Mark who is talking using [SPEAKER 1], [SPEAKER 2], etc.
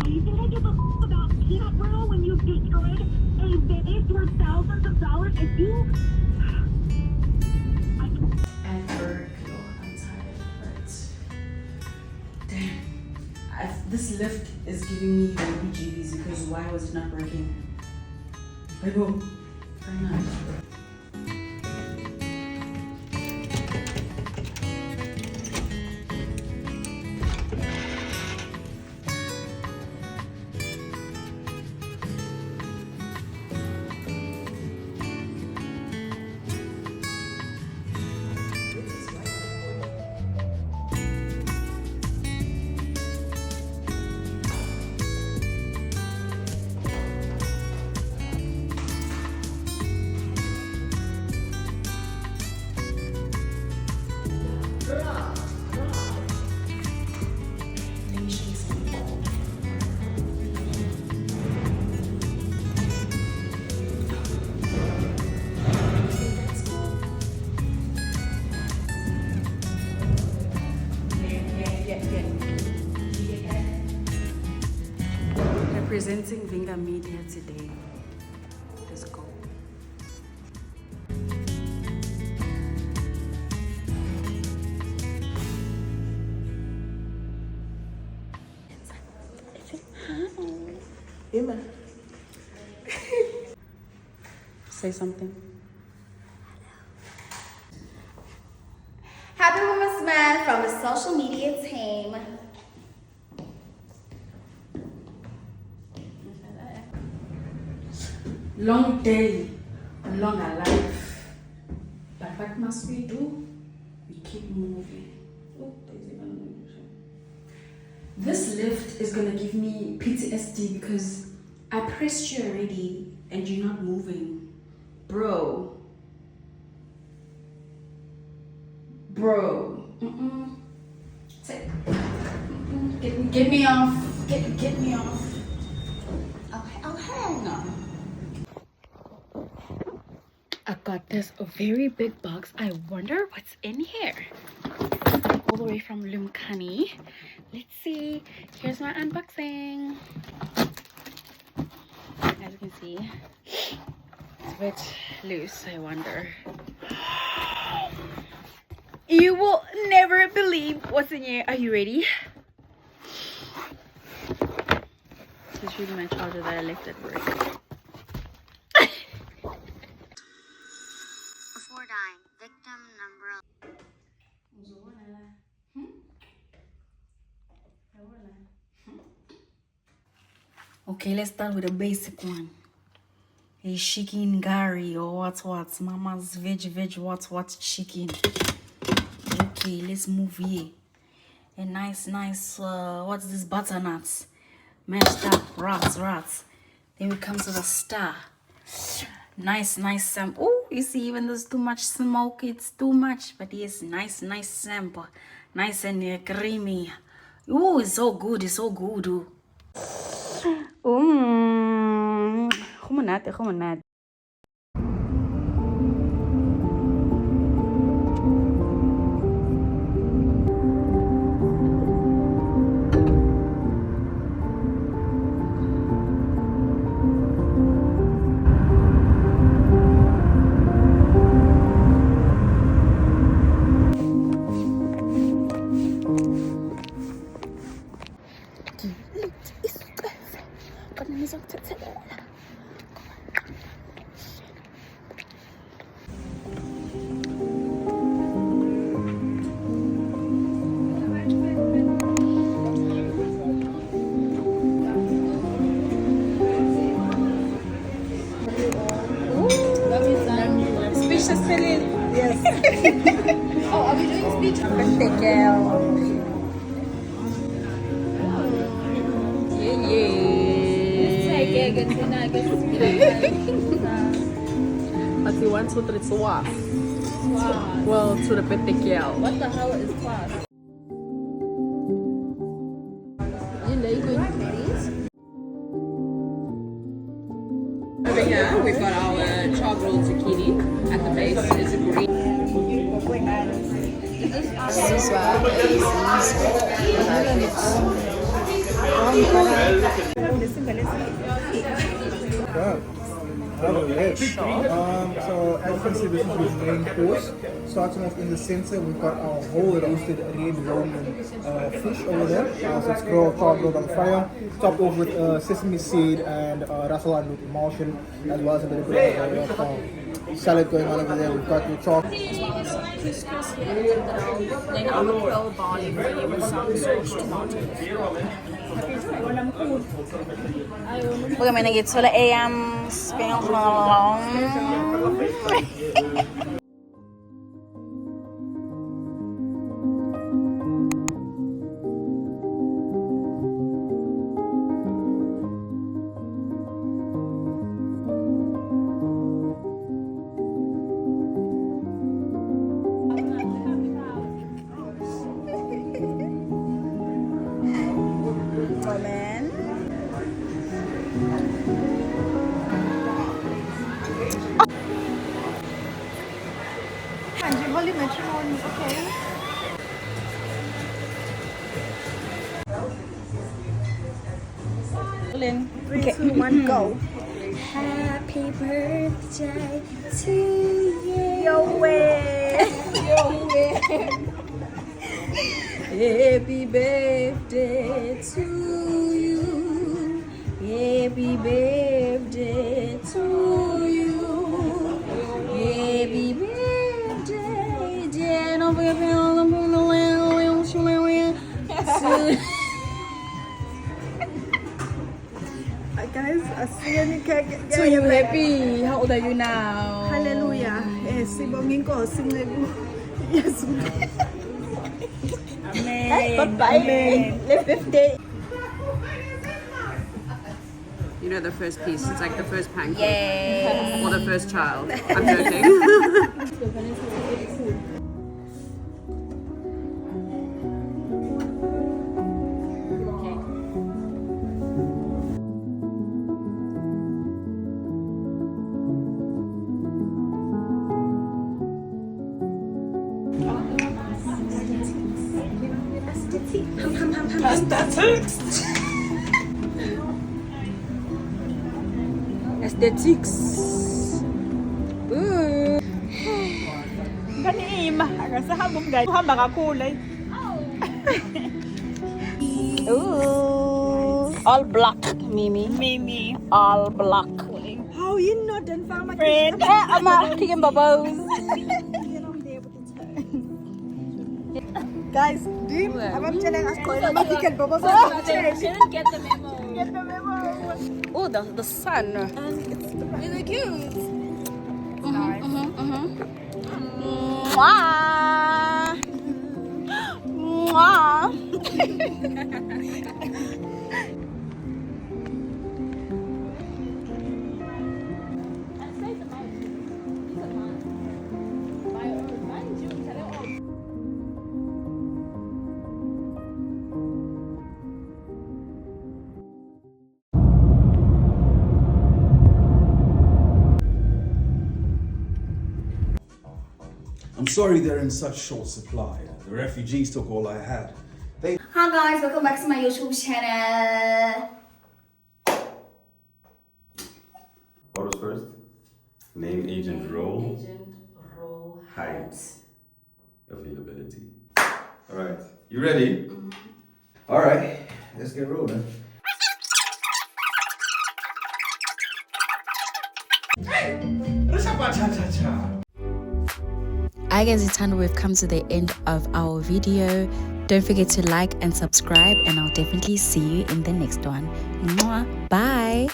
[SPEAKER 1] You think I give a about peanut brittle when you've destroyed a vase worth thousands of dollars? If you...
[SPEAKER 2] And work, Untitled, but damn, this lift is giving me the BGVs because why was it not working? I go, why not? Representing V&A Media today. Let's go. Emma. Say something.
[SPEAKER 3] Happy Women's Month from the social media team.
[SPEAKER 2] Long day, long life. But what must we do? We keep moving. Oh, there's even moving. This lift is gonna give me PTSD because I pressed you already and you're not moving. Bro. Get me off. Get me off. Oh, hang on. I got this very big box. I wonder what's in here. All the way from Lumkani. Let's see. Here's my unboxing. As you can see, it's a bit loose. I wonder. You will never believe what's in here. Are you ready? This is really my charger that I left at work.
[SPEAKER 3] Before dying, victim number...
[SPEAKER 2] Okay, let's start with the basic one. A chicken gari or what, mama's veg, what chicken. Okay, let's move here. A nice, what's this, butternuts? Mashed up, rats. Then we come to the star. Nice samp. Oh, you see, even there's too much smoke, it's too much. But yes, nice samp. Nice and creamy. Oh, it's so good, oh. Goedenavond. Yes.
[SPEAKER 3] Oh, are we doing speech?
[SPEAKER 2] Birthday girl. But we want to the swap. Well, to the birthday girl.
[SPEAKER 3] What the hell is class?
[SPEAKER 2] Over here, we've got our char grilled zucchini. At the base is green. This is
[SPEAKER 4] Hello, yes. So as you can see, this is the main course. Starting off in the center, we've got our whole roasted red Roman fish over there. So it's grilled on fire, topped off with sesame seed and rasalan with emulsion, as well as a little bit of salad going on over there. We've got your chalk.
[SPEAKER 5] Couscous here, then on the pearl barley ready with some sauce tomatoes.
[SPEAKER 2] We're gonna get to the AM spin along.
[SPEAKER 5] Three, two, one, go.
[SPEAKER 3] Happy birthday to you.
[SPEAKER 5] Yo way.
[SPEAKER 2] Happy birthday to you. Happy birthday to you. Happy birthday, dear.
[SPEAKER 5] Guys, I see any cake.
[SPEAKER 2] So you happy? How old are you now?
[SPEAKER 5] Hallelujah. Sibongin ko, yes.
[SPEAKER 2] Amen.
[SPEAKER 5] Bye-bye. Live 50.
[SPEAKER 6] You know the first piece, it's like the first pancake.
[SPEAKER 2] Yay.
[SPEAKER 6] Or the first child. I'm joking.
[SPEAKER 2] Aesthetics.
[SPEAKER 5] Kanima, akasahabong guys. Hamba kakulay.
[SPEAKER 2] Ooh. All black, Mimi.
[SPEAKER 5] Mimi.
[SPEAKER 2] All black.
[SPEAKER 5] How you know then farmer
[SPEAKER 2] Friend. I'm not taking bubbles.
[SPEAKER 5] Guys, Dean, I'm telling us bubbles.
[SPEAKER 3] Shouldn't get the memo.
[SPEAKER 5] Get the memo.
[SPEAKER 2] Oh, the sun.
[SPEAKER 3] Really cute.
[SPEAKER 2] Mwah. Mwah.
[SPEAKER 7] I'm sorry they're in such short supply. The refugees took all I had.
[SPEAKER 3] Hi guys, welcome back to my YouTube channel.
[SPEAKER 8] What was first? Name, agent, role. Height. Availability. Alright, you ready? Alright, let's get rolling.
[SPEAKER 9] I guys, it's time we've come to the end of our video. Don't forget to like and subscribe, and I'll definitely see you in the next one. Mwah. Bye.